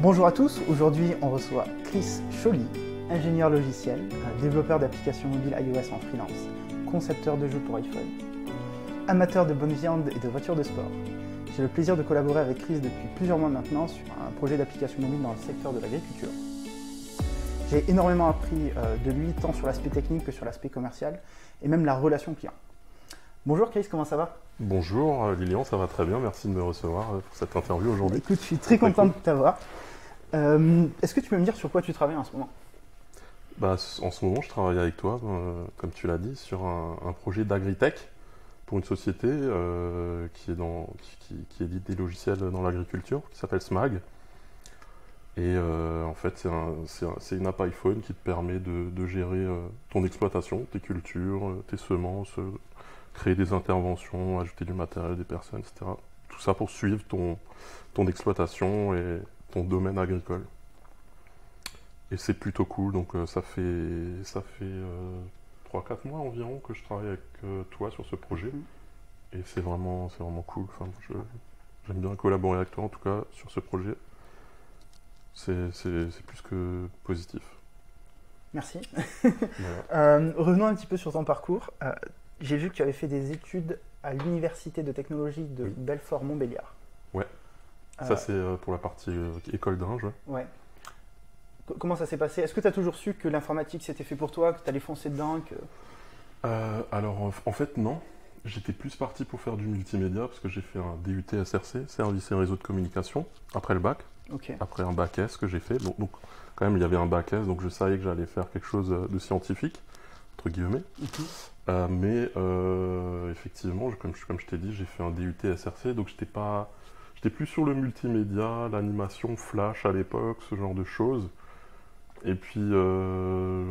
Bonjour à tous, aujourd'hui on reçoit Chris Choly, ingénieur logiciel, développeur d'applications mobiles iOS en freelance, concepteur de jeux pour iPhone, amateur de bonne viande et de voitures de sport. J'ai le plaisir de collaborer avec Chris depuis plusieurs mois maintenant sur un projet d'application mobile dans le secteur de l'agriculture. J'ai énormément appris de lui tant sur l'aspect technique que sur l'aspect commercial et même la relation client. Bonjour Chris, comment ça va? Bonjour Lilian, ça va très bien, merci de me recevoir pour cette interview aujourd'hui. Écoute, je suis très content de t'avoir. Est-ce que tu peux me dire sur quoi tu travailles en ce moment? En ce moment, je travaille avec toi, comme tu l'as dit, sur un projet d'agritech pour une société qui édite des logiciels dans l'agriculture, qui s'appelle SMAG. Et en fait, c'est une app iPhone qui te permet de gérer ton exploitation, tes cultures, tes semences, créer des interventions, ajouter du matériel, des personnes, etc. Tout ça pour suivre ton exploitation et ton domaine agricole. Et c'est plutôt cool, donc ça fait 3-4 mois environ que je travaille avec toi sur ce projet. Et c'est vraiment cool. Enfin, j'aime bien collaborer avec toi en tout cas sur ce projet. C'est plus que positif. Merci. Voilà. Revenons un petit peu sur ton parcours. J'ai vu que tu avais fait des études à l'Université de technologie de Belfort-Montbéliard. Ouais. Ça, c'est pour la partie école d'Inge. Ouais. Comment ça s'est passé? Est-ce que tu as toujours su que l'informatique c'était fait pour toi, que tu allais foncer dedans Alors, en fait, non. J'étais plus parti pour faire du multimédia parce que j'ai fait un DUT SRC, Service et Réseau de Communication, après le bac. Ok. Après un bac S que j'ai fait. Donc, quand même, il y avait un bac S, donc je savais que j'allais faire quelque chose de scientifique, entre guillemets. Mais effectivement, comme je t'ai dit, j'ai fait un DUT SRC, donc j'étais plus sur le multimédia, l'animation Flash à l'époque, ce genre de choses. Et puis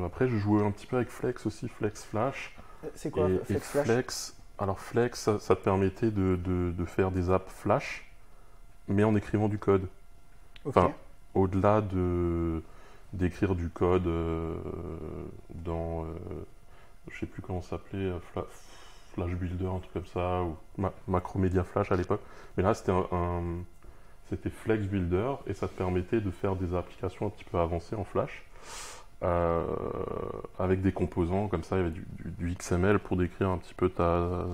après, je jouais un petit peu avec Flex aussi, Flex Flash. C'est quoi Flex Flash? Alors Flex, ça te permettait de faire des apps Flash, mais en écrivant du code. Ok. Enfin, au-delà d'écrire du code dans, je sais plus comment ça s'appelait, Flash Builder, un truc comme ça, ou Macromedia Flash à l'époque. Mais là, c'était Flex Builder et ça te permettait de faire des applications un petit peu avancées en Flash avec des composants comme ça. Il y avait du XML pour décrire un petit peu ta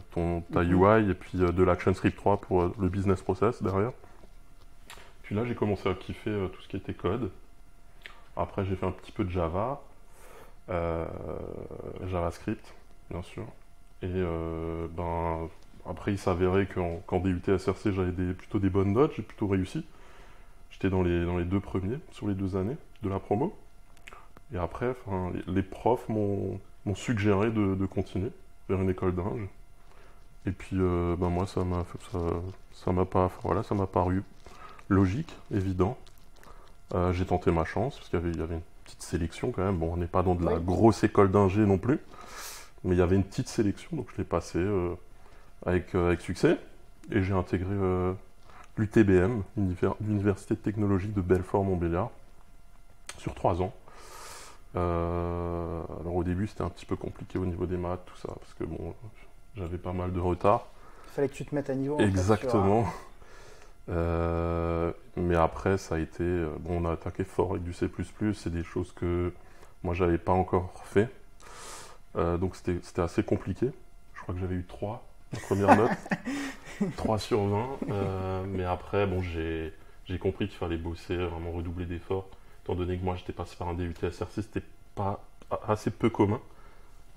UI et puis de l'ActionScript 3 pour le business process derrière. Puis là, j'ai commencé à kiffer tout ce qui était code. Après, j'ai fait un petit peu de Java, JavaScript, bien sûr. Et après, il s'avérait qu'en DUT SRC, j'avais plutôt des bonnes notes, j'ai plutôt réussi. J'étais dans les 2 premiers sur les 2 années de la promo. Et après, les profs m'ont suggéré de continuer vers une école d'Inge. Et puis, moi, ça m'a paru logique, évident. J'ai tenté ma chance parce qu'il y avait une petite sélection quand même. Bon, on n'est pas dans de la grosse école d'ingé non plus, mais il y avait une petite sélection, donc je l'ai passé avec succès. Et j'ai intégré l'UTBM, l'Université de technologie de Belfort-Montbéliard, sur 3 ans. Alors au début, c'était un petit peu compliqué au niveau des maths, tout ça, parce que bon, j'avais pas mal de retard. Il fallait que tu te mettes à niveau. Exactement. Mais après, ça a été... on a attaqué fort avec du C++, c'est des choses que moi, j'avais pas encore fait. Donc, c'était assez compliqué. Je crois que j'avais eu 3, la première note. 3 sur 20. Mais après, j'ai compris qu'il fallait bosser, vraiment redoubler d'efforts. Étant donné que moi, j'étais passé par un DUT SRC, c'était pas assez peu commun.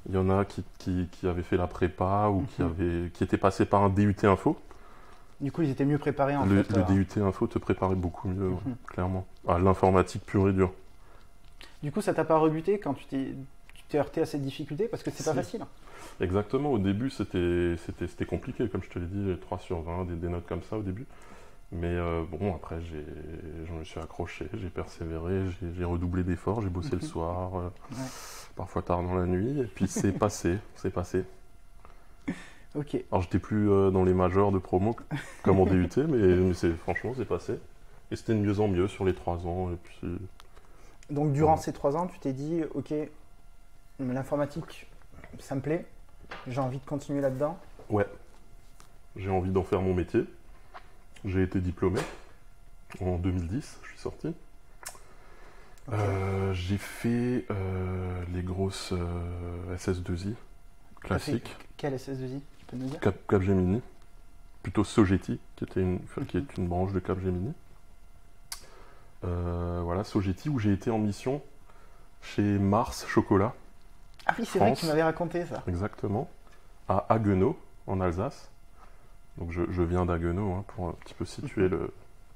Il y en a qui avaient fait la prépa ou qui étaient passés par un DUT Info. Du coup, ils étaient mieux préparés en fait. fait. Le DUT Info te préparait beaucoup mieux, clairement. À l'informatique pure et dure. Du coup, ça t'a pas rebuté quand tu t'es heurté à cette difficulté? Parce que c'est pas facile. Exactement, au début c'était compliqué, comme je te l'ai dit, 3 sur 20, des notes comme ça au début. Mais après je me suis accroché, j'ai persévéré, j'ai redoublé d'efforts, j'ai bossé le soir, parfois tard dans la nuit, et puis c'est passé. Ok. Alors j'étais plus dans les majors de promo comme en DUT, mais franchement c'est passé. Et c'était de mieux en mieux sur les 3 ans. Et puis, donc durant ces 3 ans, tu t'es dit, ok, l'informatique, ça me plaît, j'ai envie de continuer là-dedans. Ouais, j'ai envie d'en faire mon métier. J'ai été diplômé. En 2010, je suis sorti. Ok. J'ai fait les grosses SS2I T'as fait classiques, quel SS2I, tu peux nous dire? Capgemini, plutôt Sogeti, qui Mhm. est une branche de Capgemini. Voilà, Sogeti, où j'ai été en mission chez Mars Chocolat, Ah oui, c'est vrai que tu France, m'avais raconté ça. exactement, à Haguenau, en Alsace. Donc je viens d'Haguenau, hein, pour un petit peu situer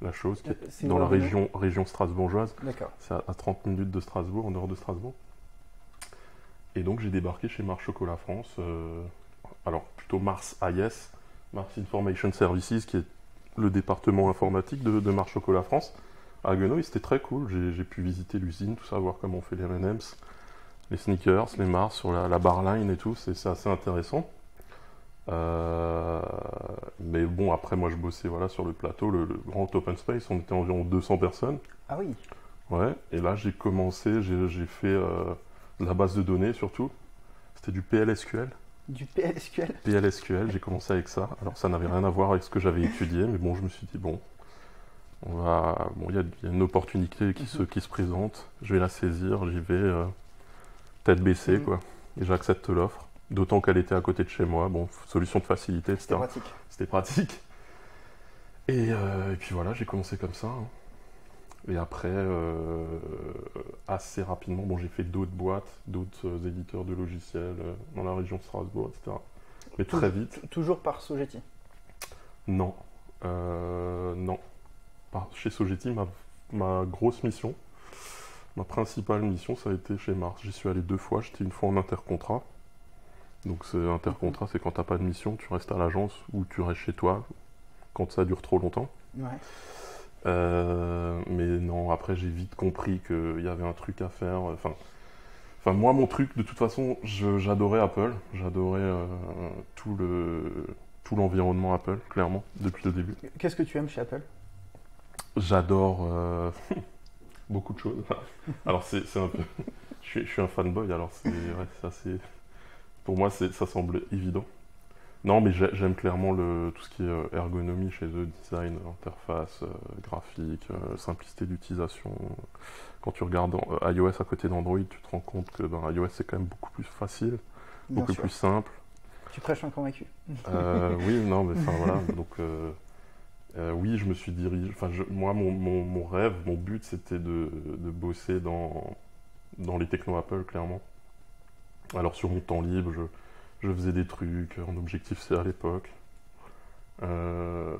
la chose, qui est C'est dans où, la Arnaud? région strasbourgeoise. D'accord. C'est à 30 minutes de Strasbourg, en dehors de Strasbourg. Et donc j'ai débarqué chez Mars Chocolat France, alors plutôt Mars IS, Mars Information Services, qui est le département informatique de Mars Chocolat France, à Haguenau. Et c'était très cool, j'ai pu visiter l'usine, tout ça, voir comment on fait les M&M's, les sneakers, les Mars sur la barline et tout, c'est assez intéressant. Euh, mais bon, après moi je bossais voilà, sur le plateau, le grand open space, on était environ 200 personnes. Ah oui, Ouais, et là j'ai commencé, j'ai fait de la base de données surtout. C'était du PLSQL. du PLSQL. PLSQL, j'ai commencé avec ça. Alors ça n'avait rien à voir avec ce que j'avais étudié, mais bon, je me suis dit, bon, bon, il y a une opportunité qui se présente, je vais la saisir, j'y vais tête baissée, Mhm. quoi. Et j'accepte l'offre. D'autant qu'elle était à côté de chez moi, bon, solution de facilité, C'était etc. pratique. C'était pratique. Et puis voilà, j'ai commencé comme ça, hein. Et après, assez rapidement, bon, j'ai fait d'autres boîtes, d'autres éditeurs de logiciels dans la région de Strasbourg, etc. Mais très vite, Toujours par Sogeti. non. Non. Chez Sogeti, ma grosse mission, ma principale mission, ça a été chez Mars. J'y suis allé 2 fois, j'étais une fois en intercontrat. Donc intercontrat, c'est quand t'as pas de mission, tu restes à l'agence ou tu restes chez toi quand ça dure trop longtemps. Ouais. Mais non, après j'ai vite compris qu'il y avait un truc à faire. Enfin, moi, mon truc, de toute façon, j'adorais Apple. J'adorais tout l'environnement Apple, clairement, depuis le début. Qu'est-ce que tu aimes chez Apple? J'adore beaucoup de choses. Alors, c'est un peu. Je suis un fanboy, alors c'est assez. Pour moi, ça semble évident. Non, mais j'aime clairement tout ce qui est ergonomie chez eux, design, interface, graphique, simplicité d'utilisation. Quand tu regardes iOS à côté d'Android, tu te rends compte que iOS c'est quand même beaucoup plus facile, Bien beaucoup sûr. plus simple. Tu prêches un convaincu. Oui, non, mais enfin voilà. Donc oui, je me suis dirigé. Enfin, moi, mon rêve, mon but, c'était de bosser dans les techno Apple, clairement. Alors sur mon temps libre, je faisais des trucs en Objective-C à l'époque. Euh,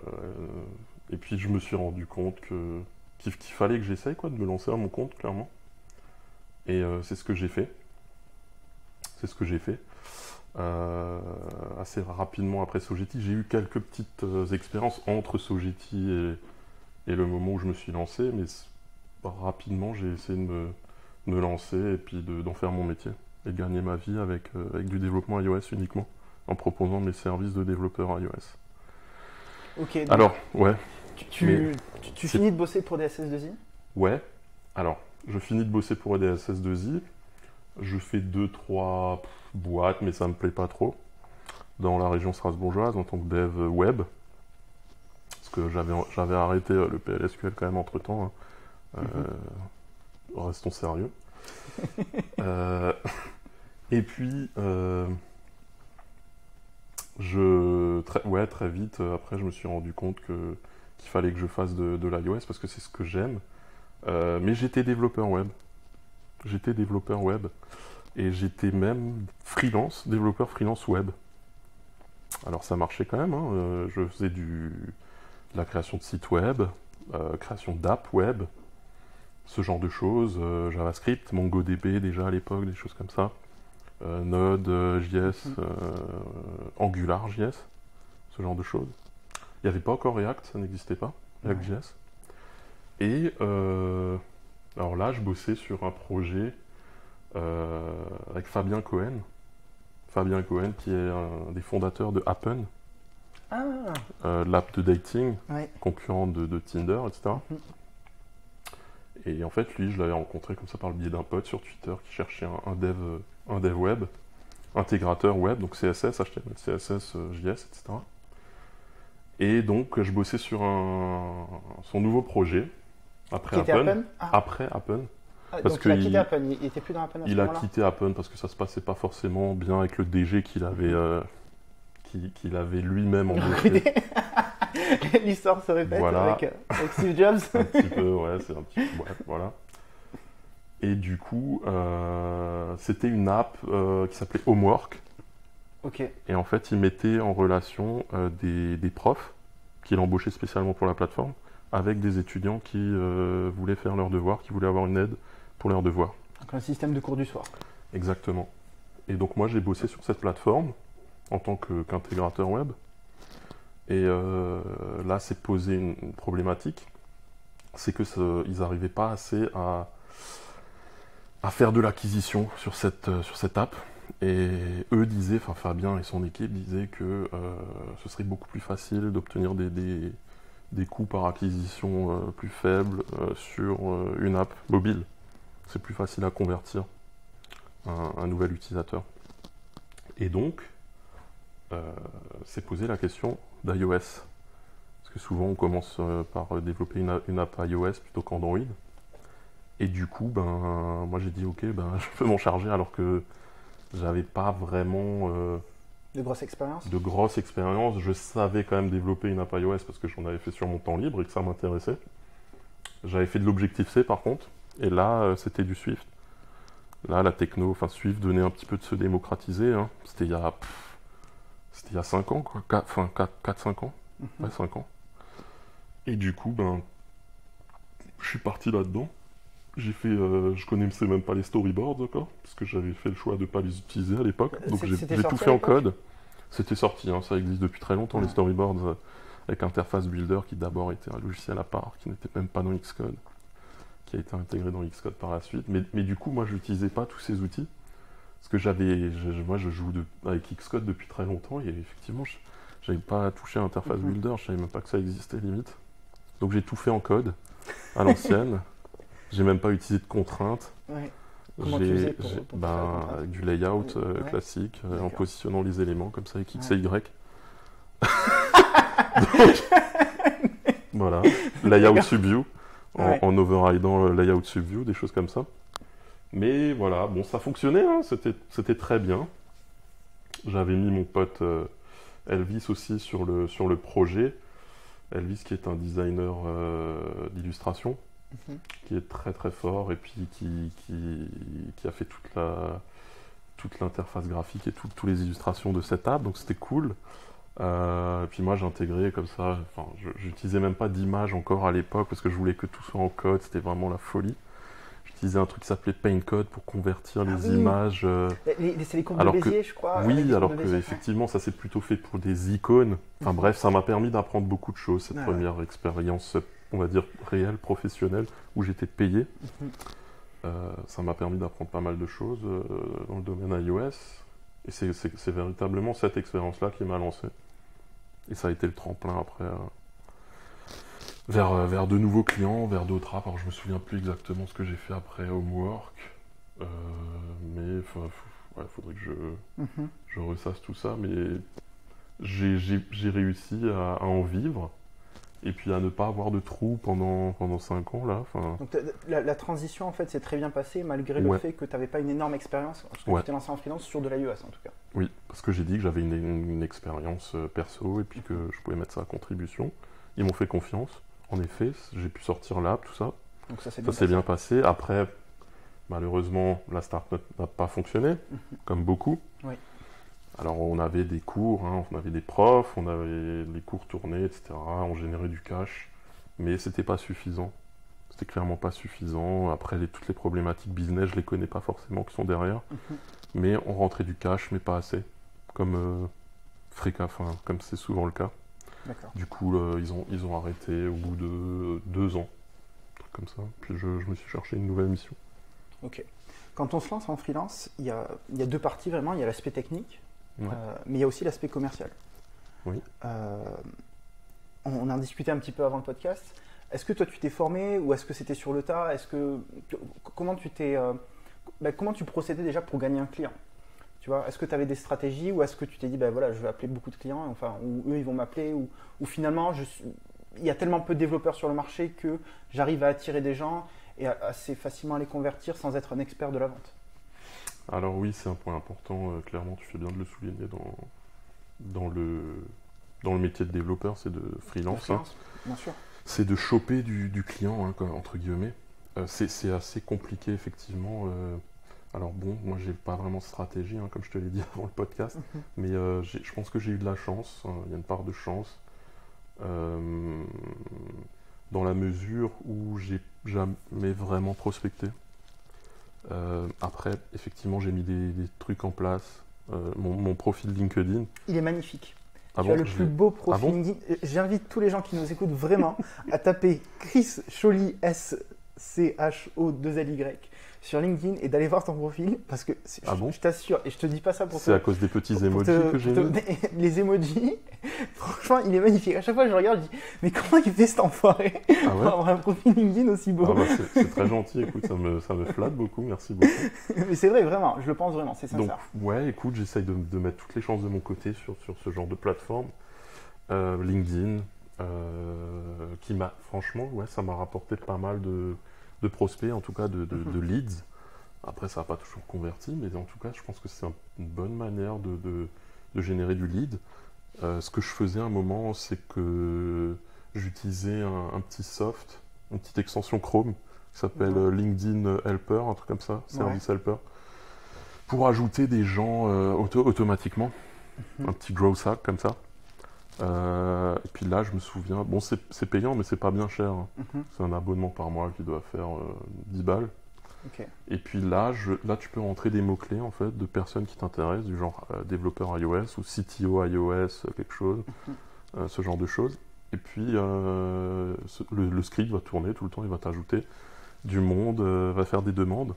et puis je me suis rendu compte qu'il fallait que j'essaye quoi, de me lancer à mon compte, clairement. Et c'est ce que j'ai fait. C'est ce que j'ai fait. Assez rapidement après Sogeti, j'ai eu quelques petites expériences entre Sogeti et le moment où je me suis lancé, mais rapidement j'ai essayé de me lancer et puis d'en faire mon métier et de gagner ma vie avec du développement iOS uniquement, en proposant mes services de développeur iOS. Ok, donc Alors, ouais, mais tu c'est- finis de bosser pour des SS2I? ouais, alors, je finis de bosser pour EDSS2I, je fais 2-3 boîtes, mais ça me plaît pas trop, dans la région strasbourgeoise en tant que dev web, parce que j'avais arrêté le PLSQL quand même entre-temps, hein. Restons sérieux. Euh, et puis, très vite, après, je me suis rendu compte qu'il fallait que je fasse de l'iOS parce que c'est ce que j'aime. Mais j'étais développeur web. J'étais développeur web. Et j'étais même développeur freelance web. Alors ça marchait quand même, hein. Je faisais de la création de sites web, création d'apps web, ce genre de choses, JavaScript, MongoDB déjà à l'époque, des choses comme ça. Node, JS, AngularJS, ce genre de choses. Il n'y avait pas encore React, ça n'existait pas, React.js. Et alors là, je bossais sur un projet avec Fabien Cohen. Fabien Cohen, qui est un des fondateurs de Happen, Ah, l'app de dating, ouais. concurrent de Tinder, etc. Mhm. Et en fait, lui, je l'avais rencontré comme ça par le biais d'un pote sur Twitter qui cherchait un dev web, intégrateur web, donc CSS, HTML, CSS, JS, etc. Et donc, je bossais sur son nouveau projet, après Qui était Appen. Appen? Après Appen. Ah, Parce donc il a que quitté Appen, il était plus dans Appen à ce Il a moment-là? quitté Appen parce que ça se passait pas forcément bien avec le DG qu'il avait lui-même embauché. L'histoire se répète Voilà. avec Steve Jobs. Un petit peu, ouais, c'est un petit peu, ouais, voilà. Et du coup, c'était une app qui s'appelait Homework. Ok. Et en fait, il mettait en relation des profs qu'il embauchait spécialement pour la plateforme avec des étudiants qui voulaient faire leurs devoirs, qui voulaient avoir une aide pour leurs devoirs. Donc un système de cours du soir. Exactement. Et donc moi, j'ai bossé sur cette plateforme en tant qu'intégrateur web. Et là, c'est posé une problématique, c'est que ils n'arrivaient pas assez à faire de l'acquisition sur cette app. Et eux disaient, enfin Fabien et son équipe disaient que ce serait beaucoup plus facile d'obtenir des coûts par acquisition plus faibles sur une app mobile. C'est plus facile à convertir un nouvel utilisateur. Et donc, s'est posé la question d'iOS. Parce que souvent, on commence par développer une app iOS plutôt qu'Android. Et du coup, moi j'ai dit, ok, je peux m'en charger alors que j'avais pas vraiment de grosses expériences. Je savais quand même développer une app iOS parce que j'en avais fait sur mon temps libre et que ça m'intéressait. J'avais fait de l'Objective-C par contre. Et là, c'était du Swift. Là, la techno, Swift venait un petit peu de se démocratiser. Hein. C'était il y a 5 ans, quoi. 4-5 ans. Ouais, 5 ans. Et du coup, je suis parti là-dedans. J'ai fait, je connaissais même pas les storyboards encore, parce que j'avais fait le choix de ne pas les utiliser à l'époque. Donc j'ai tout fait en code. C'était sorti, hein, ça existe depuis très longtemps, les storyboards, avec Interface Builder, qui d'abord était un logiciel à part, qui n'était même pas dans Xcode, qui a été intégré dans Xcode par la suite. Mais du coup, moi, je n'utilisais pas tous ces outils, parce que moi, je joue avec Xcode depuis très longtemps, et effectivement, je n'avais pas touché à Interface Builder, je savais même pas que ça existait limite. Donc j'ai tout fait en code, à l'ancienne. J'ai même pas utilisé de contraintes. Ouais. Comment tu faisais pour avec du layout classique, en positionnant les éléments comme ça avec X et Y. Donc, voilà, layout subview, en overridant le layout subview, des choses comme ça. Mais voilà, bon, ça fonctionnait, hein, c'était très bien. J'avais mis mon pote Elvis aussi sur le projet. Elvis qui est un designer d'illustration. Qui est très très fort et puis qui a fait toute l'interface graphique et toutes les illustrations de cette app, donc c'était cool. Et puis moi j'ai intégré comme ça, j'utilisais même pas d'image encore à l'époque parce que je voulais que tout soit en code, c'était vraiment la folie. J'utilisais un truc qui s'appelait PaintCode pour convertir les images. C'est les courbes de Bézier, je crois. Oui, alors que effectivement ça c'est plutôt fait pour des icônes. Enfin bref, ça m'a permis d'apprendre beaucoup de choses, cette première expérience, on va dire, réelle, professionnelle, où j'étais payé. Ça m'a permis d'apprendre pas mal de choses dans le domaine iOS. Et c'est véritablement cette expérience-là qui m'a lancé. Et ça a été le tremplin après vers de nouveaux clients, vers d'autres apps. Alors je me souviens plus exactement ce que j'ai fait après Homework. Mais faudrait que je ressasse tout ça. Mais j'ai réussi à en vivre. Et puis à ne pas avoir de trou pendant 5 ans là. Donc la transition en fait s'est très bien passée malgré le fait que tu n'avais pas une énorme expérience, parce que tu t'es lancé en freelance sur de l'iOS en tout cas. Oui, parce que j'ai dit que j'avais une expérience perso et puis que je pouvais mettre ça à contribution. Ils m'ont fait confiance, en effet, j'ai pu sortir l'app, tout ça. Donc ça s'est bien passé. Après, malheureusement, la startup n'a pas fonctionné, comme beaucoup. Oui. Alors on avait des cours, on avait des profs, on avait les cours tournés, etc. On générait du cash, mais c'était pas suffisant. C'était clairement pas suffisant. Après toutes les problématiques business, je les connais pas forcément qui sont derrière, mais on rentrait du cash, mais pas assez, comme comme c'est souvent le cas. D'accord. Du coup, ils ont arrêté au bout de 2 ans, un truc comme ça. Puis je me suis cherché une nouvelle mission. Ok. Quand on se lance en freelance, il y a 2 parties vraiment. Il y a l'aspect technique. Ouais. Mais il y a aussi l'aspect commercial. Oui. On en discutait un petit peu avant le podcast. Est-ce que toi tu t'es formé ou est-ce que c'était sur le tas? Comment tu procédais déjà pour gagner un client? Tu vois, est-ce que tu avais des stratégies ou est-ce que tu t'es dit, ben voilà, je vais appeler beaucoup de clients, enfin, ou eux, ils vont m'appeler, ou finalement, il y a tellement peu de développeurs sur le marché que j'arrive à attirer des gens et assez facilement à les convertir sans être un expert de la vente. Alors oui, c'est un point important, clairement, tu fais bien de le souligner dans le métier de développeur, c'est de freelance. Bien sûr. C'est de choper du client, hein, entre guillemets. C'est assez compliqué, effectivement. Alors bon, moi j'ai pas vraiment de stratégie, hein, comme je te l'ai dit avant le podcast, mais je pense que j'ai eu de la chance, hein, il y a une part de chance, dans la mesure où j'ai jamais vraiment prospecté. Après, effectivement, j'ai mis des trucs en place. Mon profil LinkedIn. Il est magnifique. Ah Tu bon, as le plus beau profil LinkedIn. J'invite tous les gens qui nous écoutent vraiment à taper Chris Scholly, SCHO2LY, sur LinkedIn et d'aller voir ton profil parce que je t'assure, et je te dis pas ça pour c'est à cause des petits emojis que j'ai mis. Les emojis, franchement, il est magnifique. À chaque fois que je regarde, je dis mais comment il fait cet enfoiré pour avoir un profil LinkedIn aussi beau? C'est très gentil, écoute, ça me flatte beaucoup, merci beaucoup. Mais c'est vrai, vraiment, je le pense vraiment, c'est sincère. Donc, ouais, écoute, j'essaye de mettre toutes les chances de mon côté sur ce genre de plateforme. LinkedIn, qui m'a, franchement, ouais, ça m'a rapporté pas mal de prospects, en tout cas de leads. Après, ça n'a pas toujours converti, mais en tout cas, je pense que c'est une bonne manière de générer du lead. Ce que je faisais à un moment, c'est que j'utilisais un petit soft, une petite extension Chrome qui s'appelle LinkedIn Helper, un truc comme ça, Service Helper, pour ajouter des gens automatiquement, un petit growth hack comme ça. Et puis là, je me souviens, bon, c'est payant, mais c'est pas bien cher. C'est un abonnement par mois qui doit faire 10 balles. Okay. Et puis là, tu peux rentrer des mots-clés en fait de personnes qui t'intéressent, du genre développeur iOS ou CTO iOS, quelque chose, ce genre de choses. Et puis le script va tourner tout le temps, il va t'ajouter du monde, va faire des demandes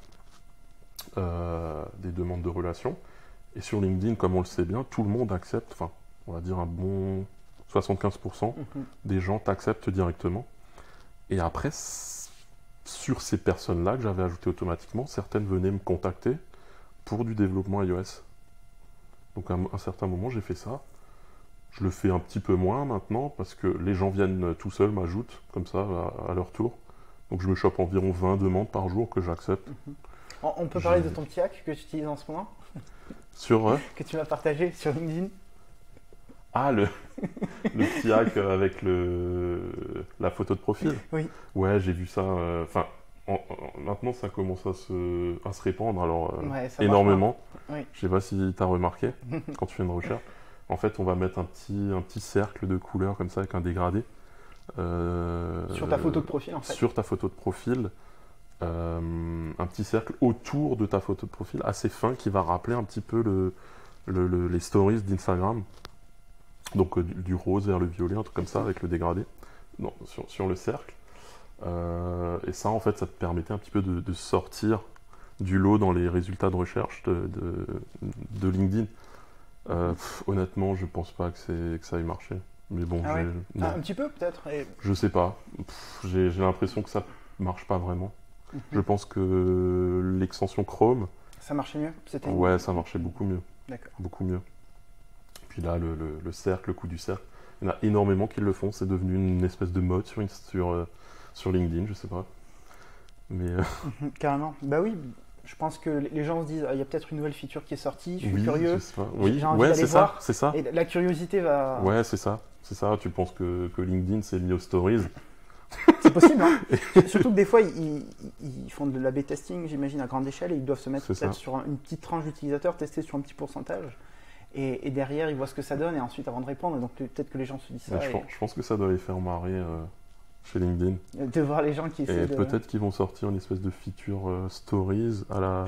de relations. Et sur LinkedIn, comme on le sait bien, tout le monde accepte, enfin, on va dire un bon 75% des gens t'acceptent directement. Et après, sur ces personnes-là que j'avais ajoutées automatiquement, certaines venaient me contacter pour du développement iOS. Donc à un certain moment, j'ai fait ça. Je le fais un petit peu moins maintenant parce que les gens viennent tout seuls, m'ajoutent comme ça à leur tour. Donc je me chope environ 20 demandes par jour que j'accepte. On peut parler de ton petit hack que tu utilises en ce moment que tu m'as partagé sur LinkedIn. Ah, le petit hack avec la photo de profil. Oui. Ouais, j'ai vu ça. Maintenant, ça commence à se répandre alors énormément. Oui. Je sais pas si tu as remarqué quand tu fais une recherche. En fait, on va mettre un petit cercle de couleurs comme ça avec un dégradé. Sur ta photo de profil, en fait. Sur ta photo de profil. Un petit cercle autour de ta photo de profil assez fin qui va rappeler un petit peu les stories d'Instagram. Donc du rose vers le violet, un truc comme ça avec le dégradé sur le cercle. Et ça, en fait, ça te permettait un petit peu de sortir du lot dans les résultats de recherche de LinkedIn. Honnêtement, je pense pas que ça ait marché. Mais bon, un petit peu peut-être. Je sais pas. J'ai l'impression que ça marche pas vraiment. Je pense que l'extension Chrome. Ça marchait mieux. Ouais, ça marchait beaucoup mieux. D'accord. Beaucoup mieux. Puis là, le cercle, le coup du cercle, il y en a énormément qui le font. C'est devenu une espèce de mode sur LinkedIn, je sais pas. Mais carrément. Bah oui, je pense que les gens se disent il y a peut-être une nouvelle feature qui est sortie, je suis curieux. Je sais pas. Oui, j'ai envie d'aller voir. C'est ça. Et la curiosité va. Ouais, c'est ça. Tu penses que LinkedIn c'est mis aux stories. C'est possible, hein. Surtout que des fois, ils font de l'A/B testing, j'imagine, à grande échelle, et ils doivent se mettre peut-être sur une petite tranche d'utilisateurs, tester sur un petit pourcentage. Et derrière, ils voient ce que ça donne, et ensuite, avant de répondre, donc peut-être que les gens se disent ça. Je pense que ça doit les faire marrer chez LinkedIn. De voir les gens qui essaient de... peut-être qu'ils vont sortir une espèce de feature stories à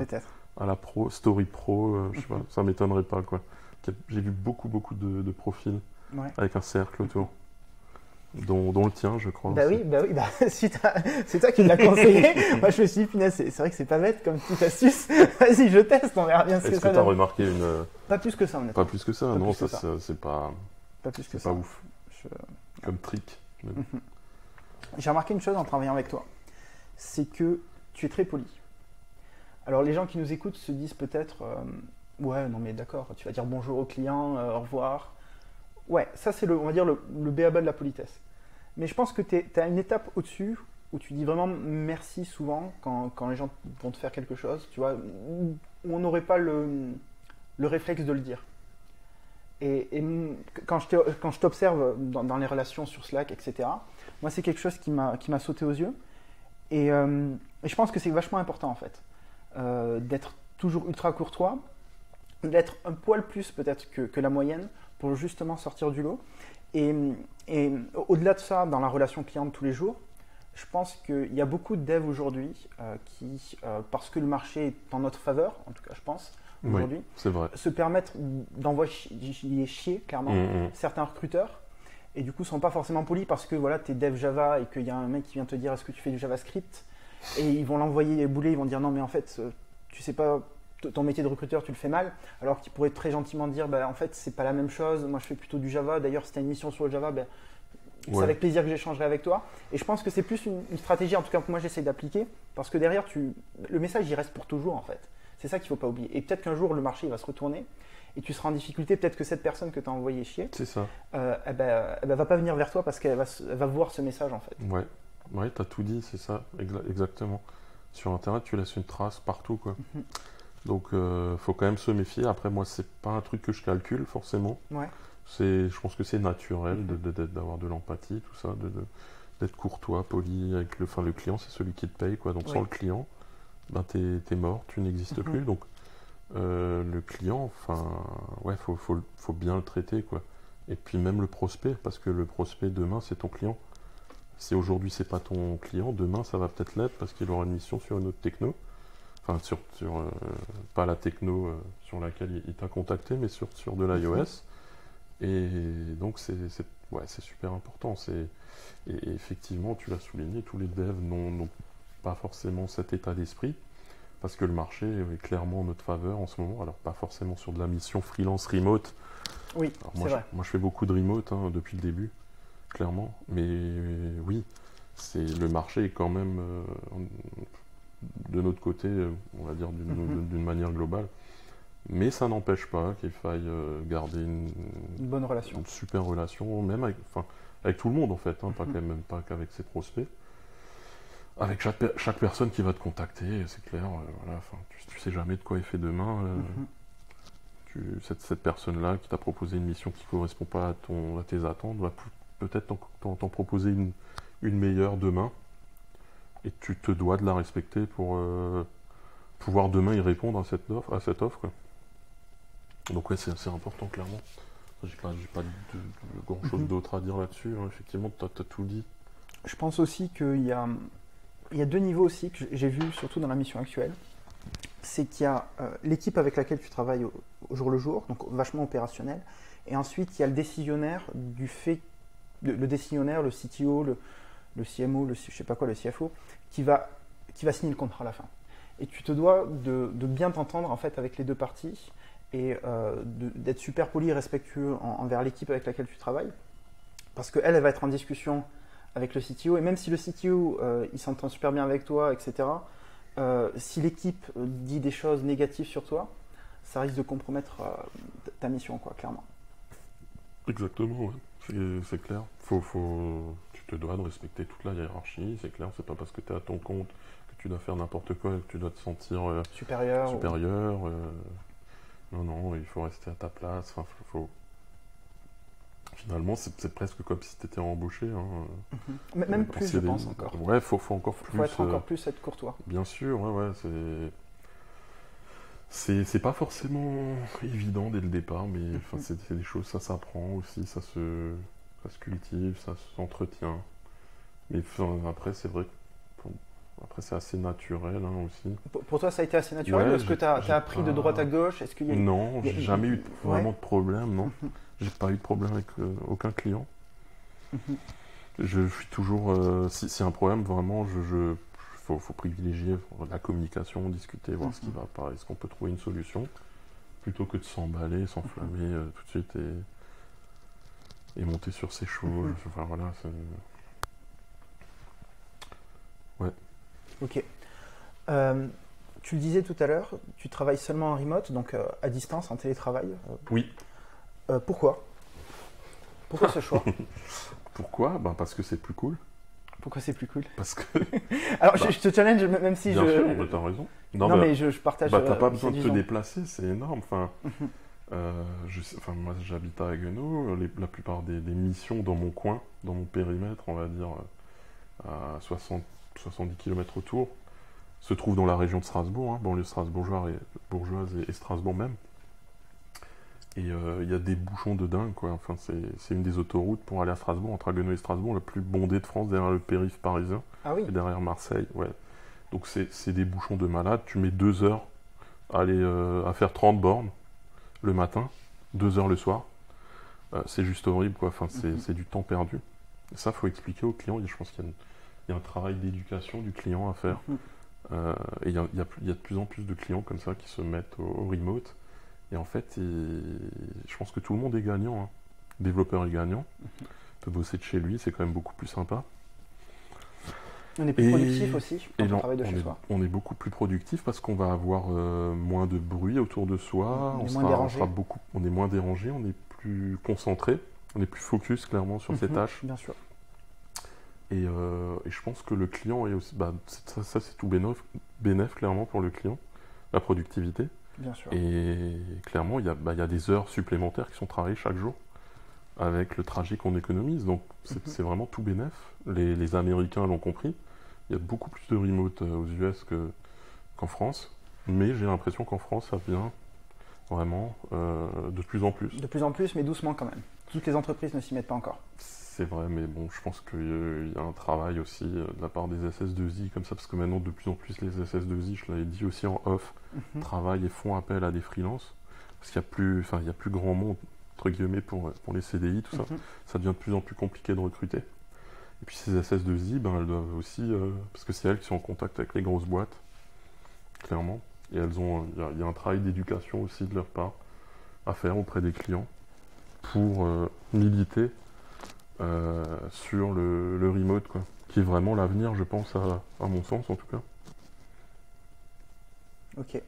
la pro, story pro, je sais pas, ça m'étonnerait pas, quoi. J'ai vu beaucoup de profils avec un cercle autour. Dont le tien, je crois. Bah oui, c'est toi qui me l'as conseillé. Moi, je me suis dit, c'est vrai que c'est pas bête comme petite astuce. Vas-y, je teste, on verra bien ce que ça donne. Est-ce que tu as remarqué une... Pas plus que ça, honnêtement. Pas plus que ça, non, ça c'est pas... Pas plus que ça. C'est pas ouf. Comme trick. J'ai remarqué une chose en travaillant avec toi. C'est que tu es très poli. Alors, les gens qui nous écoutent se disent peut-être... Ouais, non mais d'accord, tu vas dire bonjour au client, au revoir. Ouais, ça c'est on va dire le b.a.-ba de la politesse. Mais je pense que tu as une étape au-dessus où tu dis vraiment merci souvent quand les gens vont te faire quelque chose, tu vois, où on n'aurait pas le réflexe de le dire. Quand je t'observe dans les relations sur Slack, etc., moi c'est quelque chose qui m'a sauté aux yeux. Et je pense que c'est vachement important en fait, d'être toujours ultra courtois, d'être un poil plus peut-être que la moyenne pour justement sortir du lot. Et, et au-delà de ça, dans la relation client de tous les jours, je pense qu'il y a beaucoup de devs aujourd'hui qui, parce que le marché est en notre faveur, en tout cas je pense, aujourd'hui, c'est vrai. se permettent d'envoyer chier clairement certains recruteurs et du coup sont pas forcément polis parce que voilà, tu es dev Java et qu'il y a un mec qui vient te dire est-ce que tu fais du JavaScript et ils vont l'envoyer bouler, ils vont dire non mais en fait tu sais pas, ton métier de recruteur tu le fais mal, alors qu'ils pourraient très gentiment dire bah, en fait c'est pas la même chose, moi je fais plutôt du Java, d'ailleurs si tu as une mission sur le Java, bah, c'est avec plaisir que j'échangerai avec toi. Et je pense que c'est plus une stratégie, en tout cas que moi j'essaie d'appliquer, parce que derrière le message il reste pour toujours en fait. C'est ça qu'il ne faut pas oublier. Et peut-être qu'un jour le marché il va se retourner et tu seras en difficulté, peut-être que cette personne que tu as envoyé chier, c'est ça. Elle va pas venir vers toi parce qu'elle va voir ce message en fait. Ouais, tu as tout dit, c'est ça, exactement. Sur Internet, tu laisses une trace partout, quoi. Donc, faut quand même se méfier. Après, moi, c'est pas un truc que je calcule forcément. Ouais. Je pense que c'est naturel d'avoir de l'empathie, tout ça, d'être courtois, poli avec le client, c'est celui qui te paye, quoi. Donc, sans le client, ben, t'es mort, tu n'existes plus. Donc, le client, enfin, ouais, faut bien le traiter, quoi. Et puis même le prospect, parce que le prospect demain, c'est ton client. Si aujourd'hui c'est pas ton client, demain ça va peut-être l'être parce qu'il aura une mission sur une autre techno. Enfin, pas la techno sur laquelle il t'a contacté, mais sur de l'iOS. Et donc c'est super important. Et effectivement, tu l'as souligné, tous les devs n'ont pas forcément cet état d'esprit parce que le marché est clairement en notre faveur en ce moment. Alors pas forcément sur de la mission freelance remote. Oui, c'est vrai. Moi je fais beaucoup de remote depuis le début, clairement. Mais oui, le marché est quand même de notre côté, on va dire d'une manière globale. Mais ça n'empêche pas qu'il faille garder une bonne relation. Une super relation, même avec tout le monde en fait, même pas qu'avec ses prospects. Avec chaque personne qui va te contacter, c'est clair, voilà, tu sais jamais de quoi est fait demain. Cette personne-là qui t'a proposé une mission qui ne correspond pas à tes attentes va peut-être t'en proposer une meilleure demain. Et tu te dois de la respecter pour pouvoir demain y répondre à cette offre. Quoi. Donc ouais, c'est important, clairement. J'ai pas grand chose d'autre à dire là-dessus. Effectivement, tu as tout dit. Je pense aussi qu'il y a deux niveaux aussi que j'ai vu, surtout dans la mission actuelle. C'est qu'il y a l'équipe avec laquelle tu travailles au jour le jour, donc vachement opérationnel. Et ensuite, il y a le décisionnaire le décisionnaire, le CTO, le CMO, je sais pas quoi, le CFO, qui va signer le contrat à la fin. Et tu te dois de bien t'entendre en fait avec les deux parties et d'être super poli et respectueux envers l'équipe avec laquelle tu travailles. Parce qu'elle va être en discussion avec le CTO, et même si le CTO il s'entend super bien avec toi, etc., si l'équipe dit des choses négatives sur toi, ça risque de compromettre ta mission, quoi, clairement. Exactement, ouais. C'est clair. Tu te dois de respecter toute la hiérarchie, c'est clair. C'est pas parce que tu es à ton compte que tu dois faire n'importe quoi et que tu dois te sentir supérieur. Non, il faut rester à ta place. Finalement, c'est presque comme si tu étais embauché. Même plus, je pense, encore. Ouais, faut encore plus. Faut être encore plus être courtois. Bien sûr, ouais, c'est pas forcément évident dès le départ, mais c'est des choses, ça s'apprend aussi, ça se cultive, ça s'entretient. Mais après, c'est vrai que après, c'est assez naturel aussi. Pour toi, ça a été assez naturel ou est-ce que tu as appris de droite à gauche? Non, j'ai jamais eu vraiment de problème, non. J'ai pas eu de problème avec aucun client. Je suis toujours... si c'est un problème, vraiment, faut privilégier la communication, discuter, voir ce qui va pas, est-ce qu'on peut trouver une solution, plutôt que de s'emballer, s'enflammer tout de suite et monter sur ses chevaux. Enfin, voilà, ouais. Ok. Tu le disais tout à l'heure, tu travailles seulement en remote, donc à distance, en télétravail. Oui. Pourquoi? Pourquoi ce choix? Pourquoi? Parce que c'est plus cool. Pourquoi c'est plus cool? Parce que, Alors, je te challenge, même si bien sûr, t'as raison. Non, mais je partage. T'as pas besoin cette de te vision. déplacer, c'est énorme. Enfin, moi, j'habite à Haguenau. La plupart des missions dans mon coin, dans mon périmètre, on va dire à 70 km autour, se trouvent dans la région de Strasbourg, banlieue bourgeoise et Strasbourg même. Et il y a des bouchons de dingue, quoi. Enfin, c'est une des autoroutes pour aller à Strasbourg, entre Haguenau et Strasbourg, la plus bondée de France, derrière le périph' parisien. Ah oui. Et derrière Marseille, ouais. Donc c'est des bouchons de malade. Tu mets 2 heures à aller à faire 30 bornes le matin, 2 heures le soir. C'est juste horrible, quoi. Enfin, c'est du temps perdu. Et ça, faut expliquer aux clients. Je pense qu'il y a un travail d'éducation du client à faire. Et il y a de plus en plus de clients comme ça qui se mettent au remote. Et en fait, je pense que tout le monde est gagnant. Le développeur est gagnant. Il peut bosser de chez lui, c'est quand même beaucoup plus sympa. On est plus productif aussi quand on travaille de chez soi. On est beaucoup plus productif parce qu'on va avoir moins de bruit autour de soi. On est moins dérangé. On est moins dérangé, on est plus concentré, on est plus focus clairement sur ses tâches. Bien sûr. Et je pense que le client est aussi. Ça c'est tout bénéf clairement pour le client, la productivité. Bien sûr. Et clairement, il y a des heures supplémentaires qui sont travaillées chaque jour avec le trajet qu'on économise. Donc, c'est vraiment tout bénef. Les Américains l'ont compris. Il y a beaucoup plus de remote aux US qu'en France. Mais j'ai l'impression qu'en France, ça vient vraiment de plus en plus. De plus en plus, mais doucement quand même. Toutes les entreprises ne s'y mettent pas encore. C'est vrai, mais bon, je pense qu'il y a un travail aussi de la part des SS2I comme ça, parce que maintenant, de plus en plus, les SS2I, je l'avais dit aussi en off, travaillent et font appel à des freelances, parce qu'il n'y a plus grand monde, entre guillemets, pour les CDI, tout ça. Ça devient de plus en plus compliqué de recruter. Et puis ces SS2I, elles doivent aussi, parce que c'est elles qui sont en contact avec les grosses boîtes, clairement, et il y a un travail d'éducation aussi de leur part à faire auprès des clients pour militer sur le remote, quoi, qui est vraiment l'avenir, je pense, à mon sens en tout cas. Ok.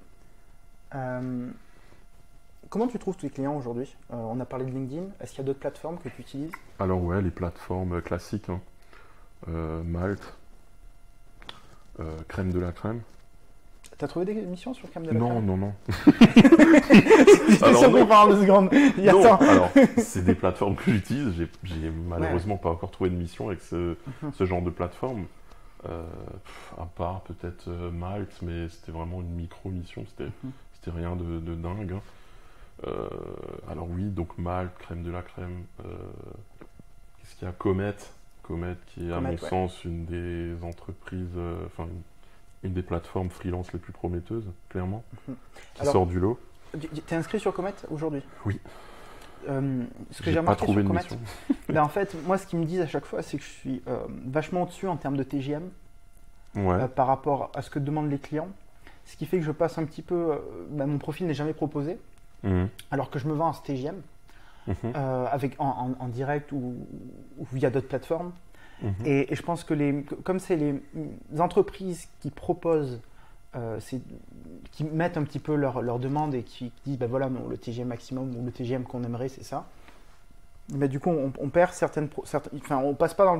Comment tu trouves tes clients aujourd'hui? On a parlé de LinkedIn. Est-ce qu'il y a d'autres plateformes que tu utilises? Alors ouais, les plateformes classiques, Malte, Crème de la Crème. T'as trouvé des missions sur Crème de la Non, Crème? non. J'étais sûr qu'on parle 2 secondes. Alors, c'est des plateformes que j'utilise. J'ai malheureusement pas encore trouvé de mission avec ce genre de plateforme. À part peut-être Malte, mais c'était vraiment une micro-mission. C'était rien de dingue. Alors oui, donc Malte, Crème de la Crème. Qu'est-ce qu'il y a? Comet, qui est à mon sens une des entreprises, une des plateformes freelance les plus prometteuses, clairement, qui sort du lot. T'es inscrit sur Comet aujourd'hui? Oui. Ce que j'ai remarqué sur Comet, en fait, moi, ce qu'ils me disent à chaque fois, c'est que je suis vachement au-dessus en termes de TJM par rapport à ce que demandent les clients. Ce qui fait que je passe un petit peu. Mon profil n'est jamais proposé, alors que je me vends à ce TJM, en direct ou via d'autres plateformes. Et je pense que comme c'est les entreprises qui proposent, qui mettent un petit peu leur demande et qui disent voilà, non, le TGM maximum ou le TGM qu'on aimerait, c'est ça. Mais du coup, on perd on passe pas dans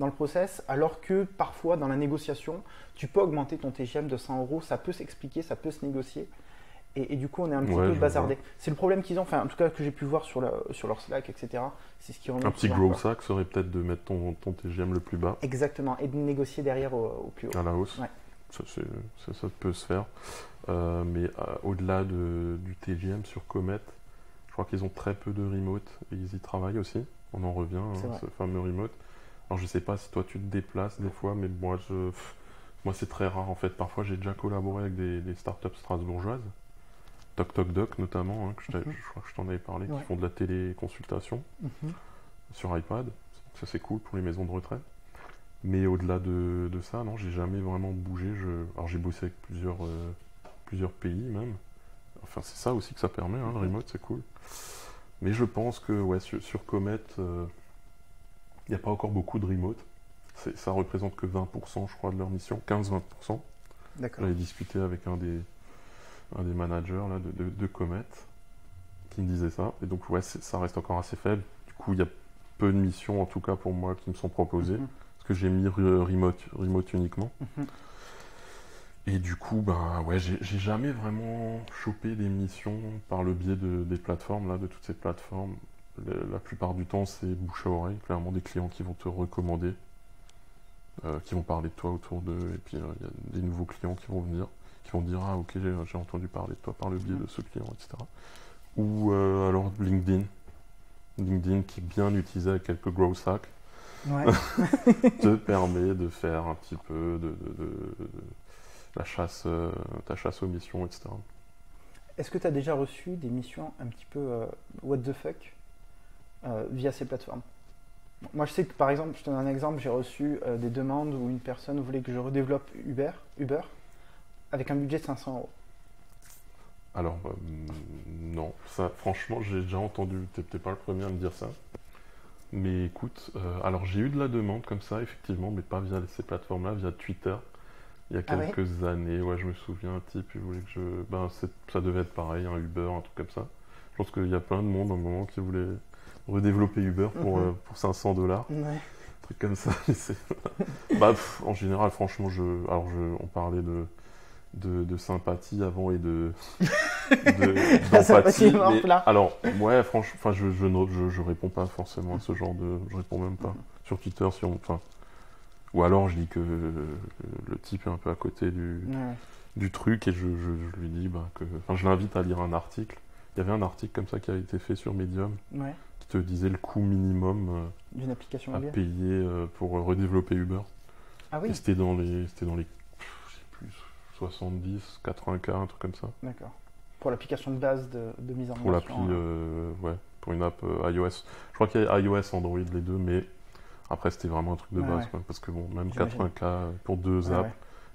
le process, alors que parfois dans la négociation, tu peux augmenter ton TGM de 100 €, ça peut s'expliquer, ça peut se négocier. Et du coup, on est un petit peu bazardé. C'est le problème qu'ils ont, en tout cas que j'ai pu voir sur leur Slack, etc. C'est ce qui remet un petit growth hack serait peut-être de mettre ton TGM le plus bas. Exactement, et de négocier derrière au plus haut. À la hausse. Ouais. Ça peut se faire. Mais au-delà du TGM sur Comet, je crois qu'ils ont très peu de remote et ils y travaillent aussi. On en revient, ce fameux remote. Alors je sais pas si toi tu te déplaces des fois, mais moi c'est très rare en fait. Parfois j'ai déjà collaboré avec des startups strasbourgeoises. Doc notamment, je crois que je t'en avais parlé, qui font de la téléconsultation sur iPad. Ça c'est cool pour les maisons de retraite. Mais au-delà de ça, non, j'ai jamais vraiment bougé. Alors j'ai bossé avec plusieurs pays même. Enfin c'est ça aussi que ça permet, le remote c'est cool. Mais je pense que sur Comet, il n'y a pas encore beaucoup de remote. Ça représente que 20% je crois de leur mission, 15-20%. D'accord. J'avais discuté avec un des managers là, de Comet qui me disait ça. Et donc, ouais, ça reste encore assez faible. Du coup, il y a peu de missions, en tout cas pour moi, qui me sont proposées. Parce que j'ai mis remote uniquement. Et du coup, ben ouais, j'ai jamais vraiment chopé des missions par le biais des plateformes, là, de toutes ces plateformes. La plupart du temps, c'est bouche à oreille, clairement des clients qui vont te recommander, qui vont parler de toi autour d'eux, et puis il y a des nouveaux clients qui vont venir, qui vont dire ah ok j'ai entendu parler de toi par le biais de ce client, etc. Ou alors LinkedIn qui est bien utilisé avec quelques growth hacks, Ouais. te permet de faire un petit peu de la chasse, ta chasse aux missions, etc. Est-ce que tu as déjà reçu des missions un petit peu what the fuck via ces plateformes? Moi, je sais que par exemple, je te donne un exemple, j'ai reçu des demandes où une personne voulait que je redéveloppe Uber avec un budget de 500 €. Alors, non, ça, franchement, j'ai déjà entendu, t'es pas le premier à me dire ça. Mais écoute, alors j'ai eu de la demande comme ça, effectivement, mais pas via ces plateformes-là, via Twitter. Il y a Ah ouais? quelques années, ouais, je me souviens, un type, il voulait que ça devait être pareil, un Uber, un truc comme ça. Je pense qu'il y a plein de monde au moment qui voulait redévelopper Uber pour 500 $. Ouais. Un truc comme ça. Bah, en général, franchement, on parlait de sympathie avant et La sympathie est d'empathie. morte, là. Alors, ouais, franchement, enfin, je réponds pas forcément à ce genre de. Je réponds même pas. Sur Twitter, ou alors je dis que le type est un peu à côté du truc et je lui dis je l'invite à lire un article. Il y avait un article comme ça qui a été fait sur Medium Ouais. qui te disait le coût minimum D'une application à mobile. payer pour redévelopper Uber. Ah oui, Et c'était dans les, je sais plus, 70, 80K, un truc comme ça. d'accord. Pour l'application de base de mise en Pour l'appli, relation, ouais, pour une app iOS. Je crois qu'il y a iOS, Android, les deux, mais après c'était vraiment un truc de Ouais, base, ouais. quoi, parce que bon, même J'imagine. 80K pour deux Ouais, apps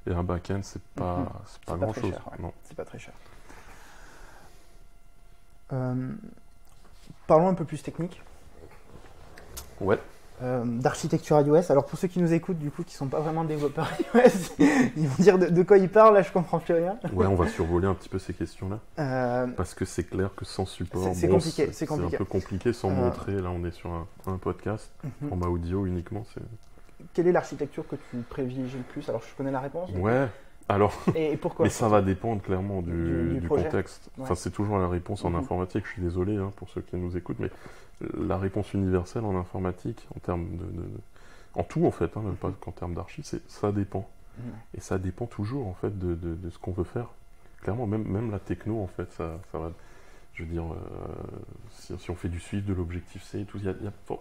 ouais. et un back-end, c'est pas C'est grand pas très chose. cher, ouais. Non. C'est pas très cher. Parlons un peu plus technique. Ouais. D'architecture iOS. Alors pour ceux qui nous écoutent, du coup, qui sont pas vraiment développeurs iOS, ils vont dire de quoi ils parlent, là je comprends plus rien. Ouais, on va survoler un petit peu ces questions-là. Euh, Parce que c'est clair que sans support, C'est bon, compliqué, c'est c'est un compliqué. peu compliqué sans montrer. Là, on est sur un podcast, format audio uniquement. Quelle est l'architecture que tu privilégies le plus? Alors je connais la réponse. Ouais, alors, Et pourquoi? mais ça va dépendre clairement Du du projet. contexte. Ouais. Enfin, c'est toujours la réponse en informatique. Je suis désolé pour ceux qui nous écoutent, mais la réponse universelle en informatique, en termes en tout en fait, même pas qu'en termes d'archi, ça dépend. Et ça dépend toujours en fait de ce qu'on veut faire. Clairement, même la techno en fait, ça va. Je veux dire, si on fait du Swift, de l'Objective-C et tout, il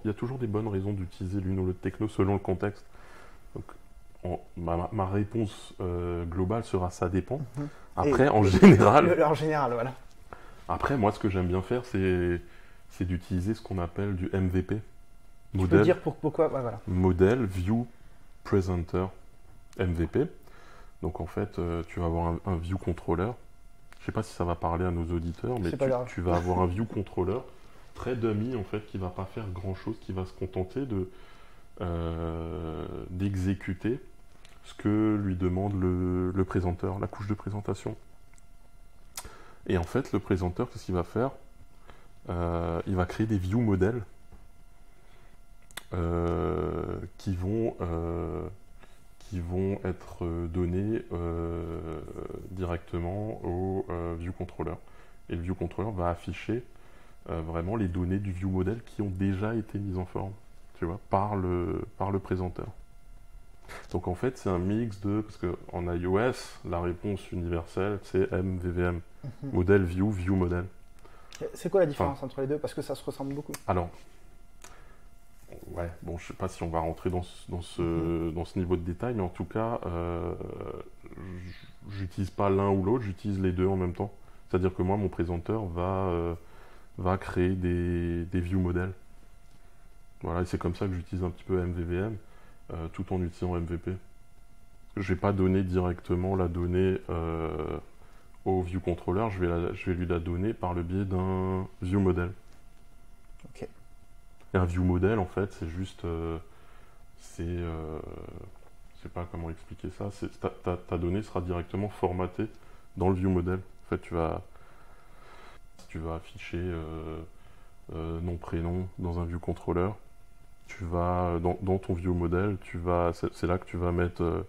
y a toujours des bonnes raisons d'utiliser l'une ou l'autre techno selon le contexte. Donc, ma réponse globale sera ça dépend. Après, en général. En général, voilà. Après, moi, ce que j'aime bien faire, c'est d'utiliser ce qu'on appelle du MVP. Tu peux dire pourquoi? Ouais, voilà. Model View Presenter MVP. Donc en fait, tu vas avoir un view controller. Je sais pas si ça va parler à nos auditeurs, mais tu vas avoir un view controller très dummy en fait, qui va pas faire grand chose, qui va se contenter d'exécuter ce que lui demande le présenteur, la couche de présentation. Et en fait, le présenteur, qu'est-ce qu'il va faire? Il va créer des view modèles qui vont être donnés directement au view controller. Et le view controller va afficher vraiment les données du view model qui ont déjà été mises en forme, tu vois, par le présenteur. Donc en fait, c'est un mix parce qu'en iOS, la réponse universelle, c'est MVVM, model view, view model. C'est quoi la différence entre les deux? Parce que ça se ressemble beaucoup. Alors, ouais, bon, je sais pas si on va rentrer dans ce niveau de détail, mais en tout cas, j'utilise pas l'un ou l'autre, j'utilise les deux en même temps. C'est-à-dire que moi, mon présenteur va créer des view modèles. Voilà, et c'est comme ça que j'utilise un petit peu MVVM, tout en utilisant MVP. Je vais pas donner directement la donnée au view controller, je vais lui la donner par le biais d'un view model. Ok. Et un view model, en fait, c'est juste, sais pas comment expliquer ça. Ta donnée sera directement formatée dans le view model. En fait, tu vas afficher nom, prénom dans un view controller. Tu vas, dans ton view model, c'est là que tu vas mettre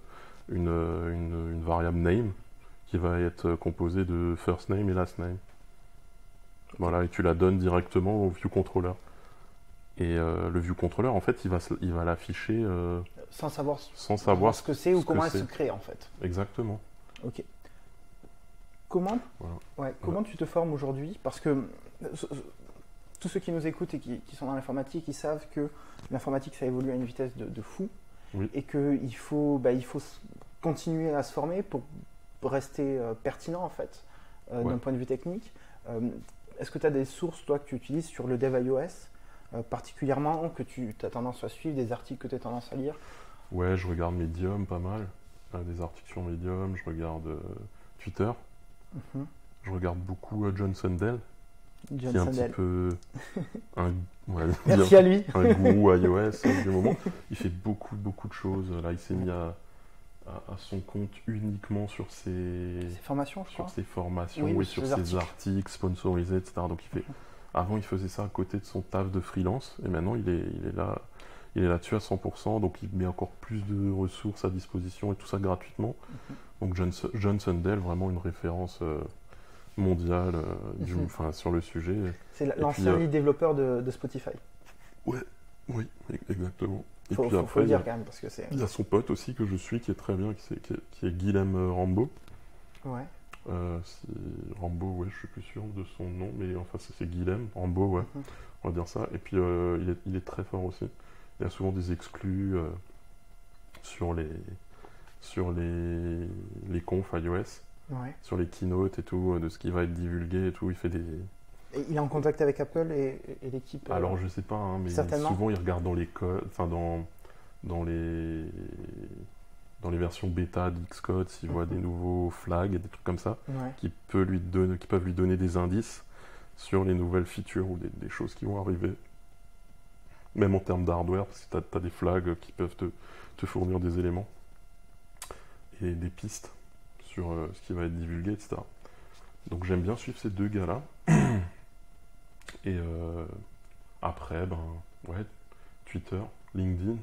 une variable name qui va être composée de first name et last name. Voilà, et tu la donnes directement au view controller. Et le view controller, en fait, il va l'afficher sans savoir ce que c'est ou comment elle se crée, en fait. Exactement. Ok. Comment, comment tu te formes aujourd'hui? Parce que tous ceux qui nous écoutent et qui sont dans l'informatique, ils savent que l'informatique, ça évolue à une vitesse de fou. Oui. Et qu'il faut, continuer à se former pour rester pertinent, en fait, d'un point de vue technique. Est-ce que tu as des sources, toi, que tu utilises sur le dev iOS, particulièrement, que tu as tendance à suivre, des articles que tu as tendance à lire? Ouais, je regarde Medium pas mal, des articles sur Medium, je regarde Twitter, je regarde beaucoup John Sundell, qui est un petit peu Merci à lui. un gourou iOS du moment. Il fait beaucoup de choses. Là, il s'est mis à son compte uniquement sur ses formations, je crois. Sur ses formations, oui, sur ses articles sponsorisés, etc. Donc avant, il faisait ça à côté de son taf de freelance, et maintenant, il est là-dessus à 100%, donc il met encore plus de ressources à disposition et tout ça gratuitement. Donc John Sundell, vraiment une référence mondiale sur le sujet. C'est l'ancien lead développeur de Spotify. Oui, exactement. Et faut le dire quand même, parce que il y a son pote aussi que je suis, qui est très bien, qui est Guilhem Rambo. Ouais. Rambo, je suis plus sûr de son nom, mais enfin c'est Guilhem Rambo, on va dire ça. Et puis il est très fort aussi. Il y a souvent des exclus sur les confs iOS, sur les keynotes et tout, de ce qui va être divulgué et tout. Il fait des... Et il est en contact avec Apple et l'équipe. Alors je sais pas, mais souvent il regarde dans les codes, enfin dans les versions bêta d'Xcode, s'il voit des nouveaux flags et des trucs comme ça, qui peuvent lui donner des indices sur les nouvelles features ou des choses qui vont arriver. Même en termes d'hardware, parce que tu as des flags qui peuvent te fournir des éléments et des pistes sur ce qui va être divulgué, etc. Donc j'aime bien suivre ces deux gars-là. Et après, Twitter, LinkedIn,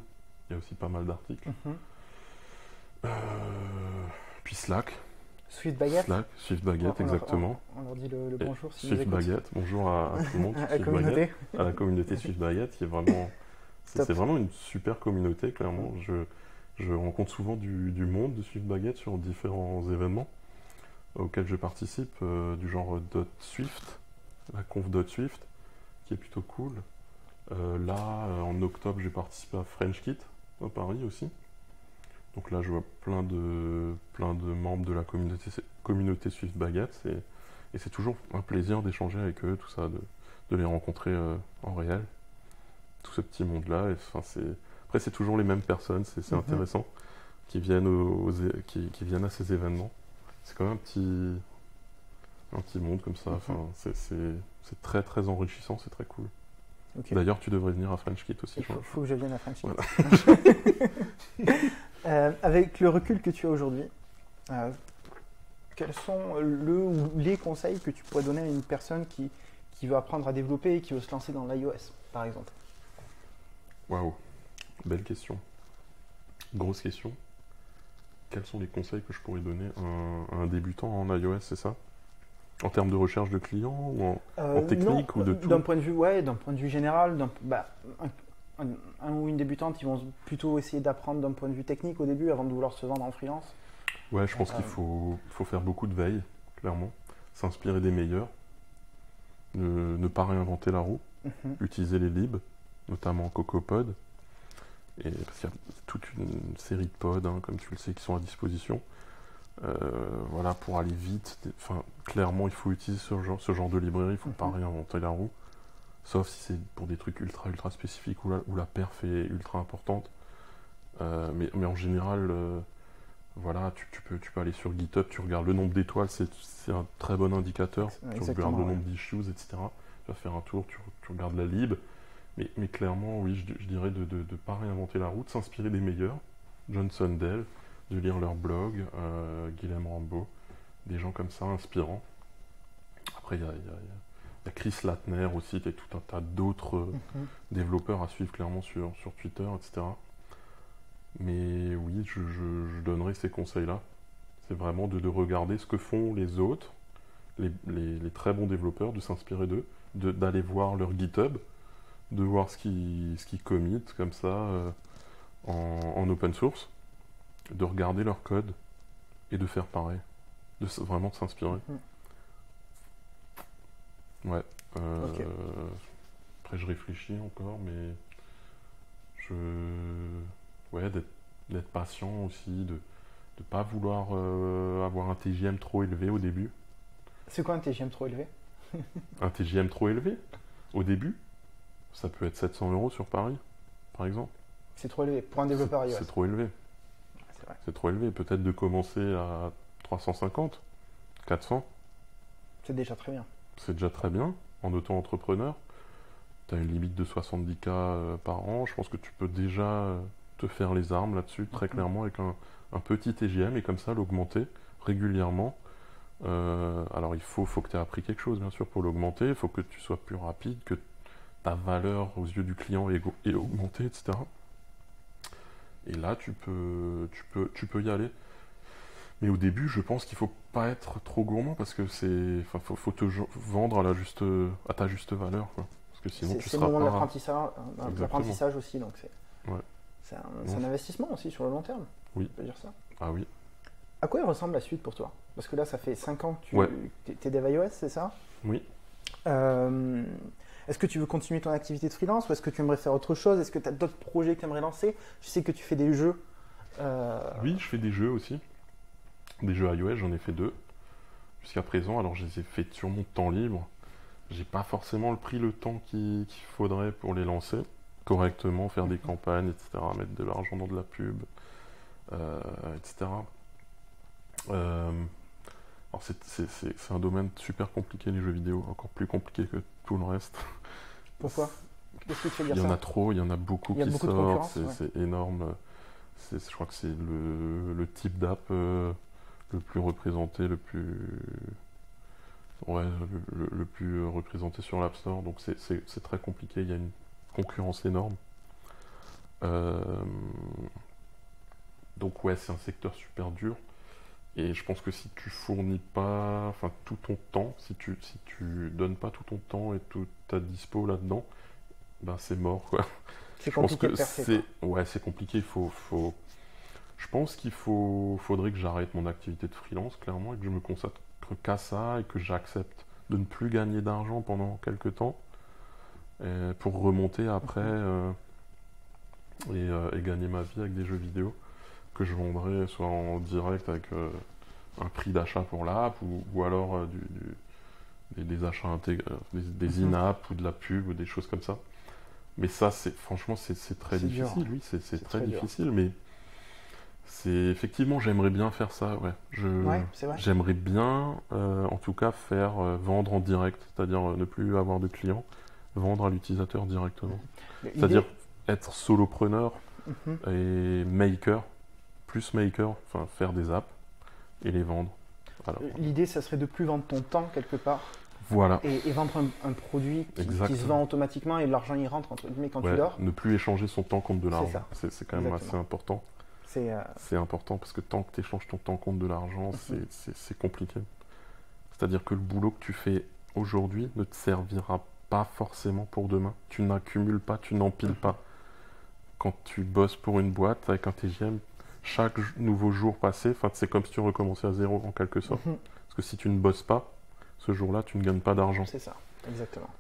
il y a aussi pas mal d'articles. Puis Slack. SwiftBaguette, exactement. On leur dit le bonjour. Si SwiftBaguette, bonjour à tout le monde. À la communauté SwiftBaguette, qui est vraiment... C'est vraiment une super communauté, clairement. Je rencontre souvent du monde de SwiftBaguette sur différents événements auxquels je participe, du genre .swift, la conf .swift, qui est plutôt cool. Là, en octobre, j'ai participé à FrenchKit, à Paris aussi. Donc là, je vois plein de membres de la communauté SwiftBaguette, et c'est toujours un plaisir d'échanger avec eux, tout ça, de les rencontrer en réel, tout ce petit monde-là. Après, c'est toujours les mêmes personnes, c'est intéressant, qui viennent à ces événements. C'est quand même un petit monde comme ça. C'est très très enrichissant, c'est très cool. Okay. D'ailleurs, tu devrais venir à FrenchKit aussi. Il faut que je vienne à FrenchKit. Voilà. Avec le recul que tu as aujourd'hui, quels sont les conseils que tu pourrais donner à une personne qui veut apprendre à développer et qui veut se lancer dans l'iOS, par exemple? Waouh, belle question. Grosse question. Quels sont les conseils que je pourrais donner à un débutant en iOS, c'est ça? En termes de recherche de clients ou en technique ou de tout? D'un point de vue général, un ou une débutante, ils vont plutôt essayer d'apprendre d'un point de vue technique au début avant de vouloir se vendre en freelance. Ouais, je pense qu'il faut faire beaucoup de veille, clairement. S'inspirer des meilleurs. Ne pas réinventer la roue. Utiliser les libs, notamment CocoaPod. Parce qu'il y a toute une série de pods, comme tu le sais, qui sont à disposition. Voilà, pour aller vite. Clairement, il faut utiliser ce genre de librairie. Il ne faut pas réinventer la roue. Sauf si c'est pour des trucs ultra spécifiques où la perf est ultra importante. Mais en général, voilà, tu peux aller sur GitHub, tu regardes le nombre d'étoiles, c'est un très bon indicateur. Tu regardes le nombre d'issues, etc. Tu vas faire un tour, tu regardes la lib. Mais clairement, oui, je dirais de ne pas réinventer la roue, de s'inspirer des meilleurs, John Sundell, de lire leur blog, Guilhem Rambo, des gens comme ça inspirants. Après, il y a Chris Latner aussi, et tout un tas d'autres développeurs à suivre clairement sur Twitter, etc. Mais oui, je donnerais ces conseils-là. C'est vraiment de regarder ce que font les autres, les très bons développeurs, de s'inspirer d'eux, d'aller voir leur GitHub, de voir ce qu'ils committent comme ça en open source, de regarder leur code et de faire pareil, vraiment de s'inspirer. Ouais. Ok. Après, je réfléchis encore, mais ouais, d'être patient aussi, de ne pas vouloir avoir un TJM trop élevé au début. C'est quoi un TGM trop élevé? Un TJM trop élevé au début, ça peut être 700 € sur Paris, par exemple. C'est trop élevé pour un développeur iOS. C'est trop élevé. C'est vrai. C'est trop élevé. Peut-être de commencer à 350, 400. C'est déjà très bien. C'est déjà très bien. En auto-entrepreneur, tu as une limite de 70K par an. Je pense que tu peux déjà te faire les armes là-dessus, très clairement, avec un petit TJM, et comme ça l'augmenter régulièrement. Alors il faut que tu aies appris quelque chose, bien sûr, pour l'augmenter. Il faut que tu sois plus rapide, que ta valeur aux yeux du client est augmentée, etc. Et là, tu peux y aller. Mais au début, je pense qu'il faut pas être trop gourmand, parce que faut te vendre à ta juste valeur, quoi. Parce que sinon, tu C'est le seras moment de pas... l'apprentissage aussi, donc Ouais. c'est un investissement aussi sur le long terme. Oui. On peut dire ça. Ah oui. À quoi il ressemble la suite pour toi? Parce que là, ça fait 5 ans que Ouais. tu es dev iOS, c'est ça? Oui. Est-ce que tu veux continuer ton activité de freelance, ou est-ce que tu aimerais faire autre chose? Est-ce que tu as d'autres projets que tu aimerais lancer? Je sais que tu fais des jeux. Oui, je fais des jeux aussi. Des jeux iOS, j'en ai fait 2 jusqu'à présent. Alors, je les ai fait sur mon temps libre. J'ai pas forcément pris le temps qu'il faudrait pour les lancer correctement, faire des campagnes, etc., mettre de l'argent dans de la pub, etc. Alors c'est un domaine super compliqué, les jeux vidéo, encore plus compliqué que tout le reste. Pourquoi? Qu'est-ce qui te fait dire Il y ça? en a trop, il y en a beaucoup Il y a qui beaucoup de sortent, concurrence, ouais. c'est énorme. Je crois que c'est le type d'app le plus représenté, le plus représenté sur l'App Store. Donc c'est très compliqué, il y a une concurrence énorme. Donc ouais, c'est un secteur super dur. Et je pense que si tu fournis pas, tout ton temps, si tu donnes pas tout ton temps et toute ta dispo là-dedans, ben c'est mort, quoi. C'est Je pense compliqué que de percer, ouais, c'est compliqué. Je pense faudrait que j'arrête mon activité de freelance, clairement, et que je me consacre qu'à ça, et que j'accepte de ne plus gagner d'argent pendant quelques temps, pour remonter après et gagner ma vie avec des jeux vidéo que je vendrais soit en direct avec un prix d'achat pour l'app, ou alors des achats intégrés, des in-app, ou de la pub, ou des choses comme ça. Mais ça, franchement, c'est très difficile, oui, c'est très difficile, mais effectivement, j'aimerais bien faire ça, ouais. Ouais, c'est vrai. J'aimerais bien, en tout cas, faire vendre en direct, c'est-à-dire ne plus avoir de clients, vendre à l'utilisateur directement. C'est-à-dire être solopreneur et maker, enfin faire des apps et les vendre. Alors, l'idée, ça serait de plus vendre ton temps quelque part. Voilà. Et vendre un produit qui se vend automatiquement, et l'argent y rentre entre guillemets quand tu dors. Ne plus échanger son temps contre de l'argent. C'est quand même assez important. C'est important, parce que tant que tu échanges ton temps contre de l'argent, c'est compliqué. C'est-à-dire que le boulot que tu fais aujourd'hui ne te servira pas forcément pour demain. Tu n'accumules pas, tu n'empiles pas. Quand tu bosses pour une boîte avec un TGM, chaque nouveau jour passé, c'est comme si tu recommençais à zéro en quelque sorte. Parce que si tu ne bosses pas, ce jour-là, tu ne gagnes pas d'argent. C'est ça, exactement.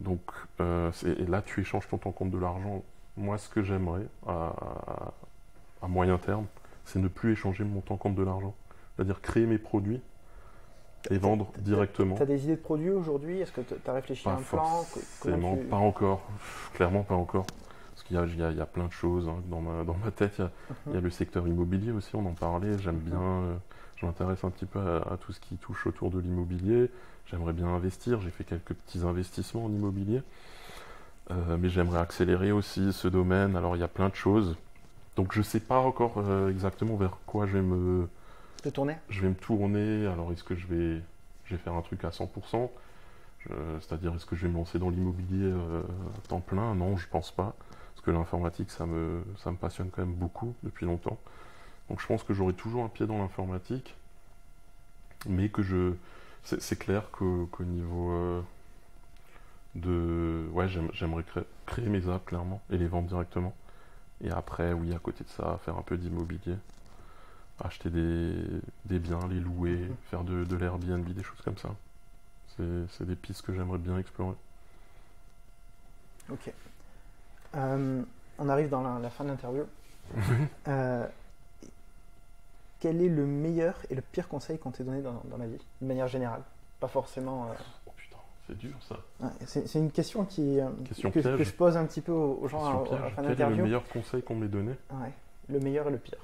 Donc, et là, tu échanges ton temps contre de l'argent. Moi, ce que j'aimerais, à moyen terme, c'est ne plus échanger mon temps contre de l'argent. C'est-à-dire créer mes produits et vendre directement. Tu as des idées de produits aujourd'hui? Est-ce que tu as réfléchi à un plan? Pas encore. Clairement, pas encore. Parce qu'il y a plein de choses dans ma tête. Il y a le secteur immobilier aussi, on en parlait. J'aime bien, je m'intéresse un petit peu à tout ce qui touche autour de l'immobilier. J'aimerais bien investir. J'ai fait quelques petits investissements en immobilier. Mais j'aimerais accélérer aussi ce domaine. Alors, il y a plein de choses. Donc je sais pas encore exactement vers quoi De tourner? je vais me tourner. Alors est-ce que je vais faire un truc à 100%? C'est-à-dire est-ce que je vais me lancer dans l'immobilier à temps plein? Non, je pense pas. Parce que l'informatique, ça me passionne quand même beaucoup depuis longtemps. Donc je pense que j'aurai toujours un pied dans l'informatique. Mais c'est clair qu'au niveau ouais, j'aimerais créer mes apps clairement et les vendre directement. Et après, oui, à côté de ça, faire un peu d'immobilier, acheter des biens, les louer, faire de l'Airbnb, des choses comme ça. C'est des pistes que j'aimerais bien explorer. Ok. On arrive dans la fin de l'interview. Euh, Quel est le meilleur et le pire conseil qu'on t'ait donné dans la vie, de manière générale? Pas forcément. Oh putain, c'est dur ça. Ouais, c'est une question Question que piège. je pose un petit peu aux gens Question à piège. la fin de Quel est le l'interview. meilleur conseil qu'on m'ait donné? Ouais, le meilleur et le pire.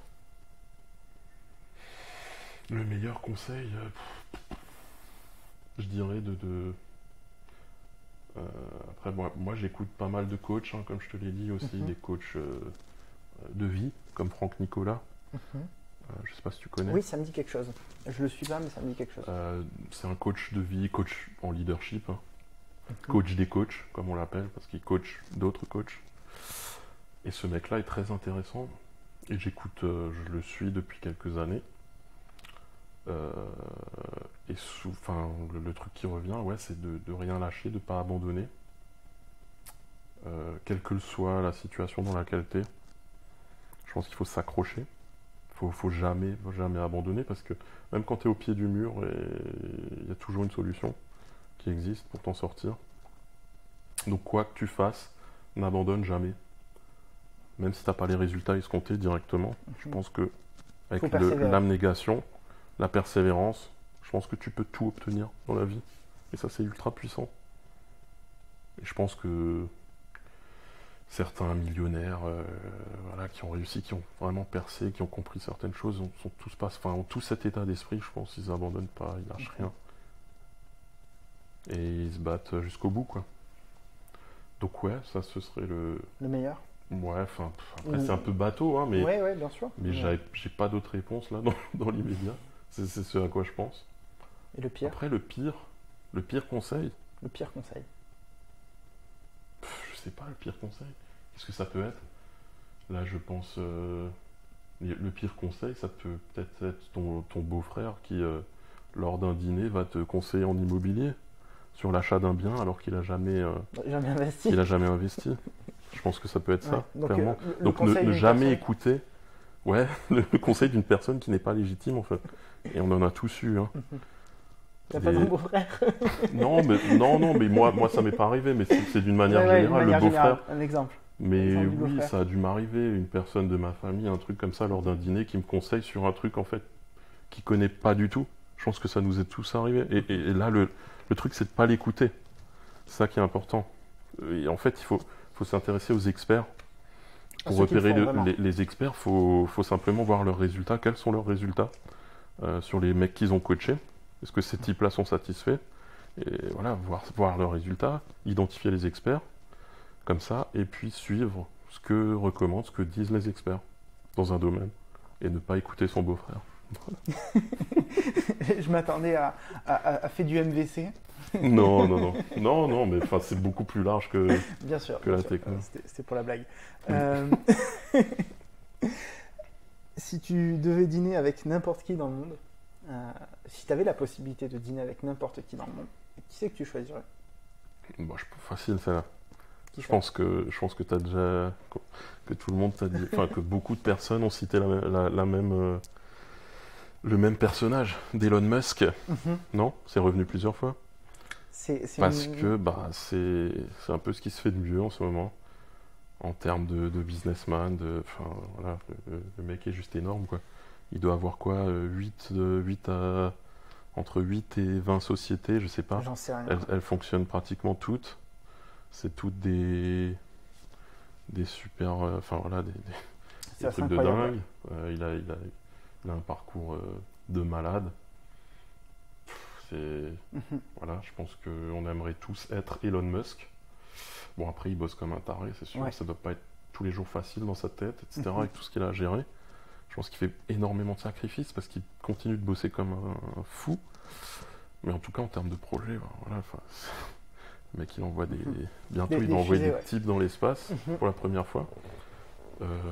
Le meilleur conseil, je dirais après, moi j'écoute pas mal de coachs, hein, comme je te l'ai dit aussi, des coachs de vie, comme Franck Nicolas. Je sais pas si tu connais. Oui, ça me dit quelque chose. Je le suis pas, mais ça me dit quelque chose. C'est un coach de vie, coach en leadership, hein. Coach des coachs, comme on l'appelle, parce qu'il coach d'autres coachs. Et ce mec-là est très intéressant. Et j'écoute, je le suis depuis quelques années. Et le truc qui revient, ouais, c'est de rien lâcher, de pas abandonner. Quelle que soit la situation dans laquelle tu es. Je pense qu'il faut s'accrocher. Faut jamais abandonner, parce que même quand tu es au pied du mur, il y a toujours une solution qui existe pour t'en sortir. Donc quoi que tu fasses, n'abandonne jamais. Même si tu n'as pas les résultats escomptés directement, je pense que avec l'abnégation, la persévérance, je pense que tu peux tout obtenir dans la vie. Et ça, c'est ultra puissant. Et je pense que certains millionnaires voilà, qui ont réussi, qui ont vraiment percé, qui ont compris certaines choses, ont tous cet état d'esprit, je pense. Ils n'abandonnent pas, ils lâchent rien. Et ils se battent jusqu'au bout, quoi. Donc ouais, ça, ce serait le meilleur. Ouais, après c'est un peu bateau, hein, mais, ouais, bien sûr. Mais j'ai pas d'autres réponses là dans l'immédiat. C'est ce à quoi je pense. Et le pire? Après, le pire conseil. Le pire conseil. Je sais pas, le pire conseil. Qu'est-ce que ça peut être? Là, je pense. Le pire conseil, ça peut peut-être être ton beau-frère qui, lors d'un dîner, va te conseiller en immobilier sur l'achat d'un bien alors qu'il a jamais investi. Je pense que ça peut être ça, clairement. Donc ne jamais écouter. Ouais, le conseil d'une personne qui n'est pas légitime, en fait. Et on en a tous eu. Hein. T'as pas ton beau-frère? Non, mais moi ça m'est pas arrivé, mais c'est d'une manière générale, le beau-frère. Un exemple. Mais oui, ça a dû m'arriver, une personne de ma famille, un truc comme ça, lors d'un dîner, qui me conseille sur un truc, en fait, qu'il connaît pas du tout. Je pense que ça nous est tous arrivé. Et là, le truc, c'est de pas l'écouter. C'est ça qui est important. Et en fait, il faut s'intéresser aux experts. Pour repérer les experts, il faut simplement voir leurs résultats. Quels sont leurs résultats sur les mecs qu'ils ont coachés? Est-ce que ces types-là sont satisfaits? Et voilà, voir leurs résultats, identifier les experts, comme ça, et puis suivre ce que disent les experts dans un domaine, et ne pas écouter son beau-frère. Je m'attendais à faire du MVC. Non, mais c'est beaucoup plus large que, bien sûr, que la techno. C'était pour la blague. Si tu devais dîner avec n'importe qui dans le monde, si tu avais la possibilité de dîner avec n'importe qui dans le monde, qui c'est que tu choisirais? Facile, celle-là. Je pense que t'as déjà, que tout le monde t'a dit, que beaucoup de personnes ont cité le même personnage d'Elon Musk. Non? C'est revenu plusieurs fois. Parce que c'est un peu ce qui se fait de mieux en ce moment, en termes de businessman. Voilà, le mec est juste énorme, quoi. Il doit avoir quoi, entre 8 et 20 sociétés, je sais pas. J'en sais rien. Elles fonctionnent pratiquement toutes. C'est toutes des super, des trucs de dingue. Il a un parcours de malade. Voilà, je pense qu'on aimerait tous être Elon Musk. Bon, après, il bosse comme un taré, c'est sûr. Ouais. Ça doit pas être tous les jours facile dans sa tête, etc., avec tout ce qu'il a à gérer. Je pense qu'il fait énormément de sacrifices parce qu'il continue de bosser comme un fou. Mais en tout cas, en termes de projet, voilà, le mec, il envoie bientôt, il va envoyer des types dans l'espace pour la première fois.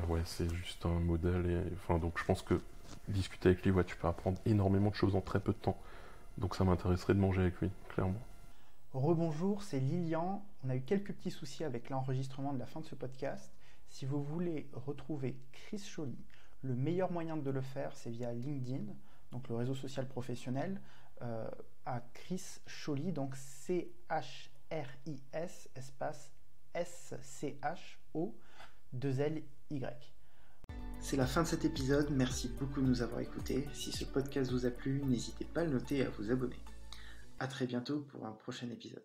Ouais, c'est juste un modèle. Donc, je pense que discuter avec lui, tu peux apprendre énormément de choses en très peu de temps. Donc, ça m'intéresserait de manger avec lui, clairement. Rebonjour, c'est Lilian. On a eu quelques petits soucis avec l'enregistrement de la fin de ce podcast. Si vous voulez retrouver Chris Scholly, le meilleur moyen de le faire, c'est via LinkedIn, donc le réseau social professionnel, à Chris Scholly, donc CHRIS espace SCHO2LY. C'est la fin de cet épisode, merci beaucoup de nous avoir écoutés. Si ce podcast vous a plu, n'hésitez pas à le noter et à vous abonner. À très bientôt pour un prochain épisode.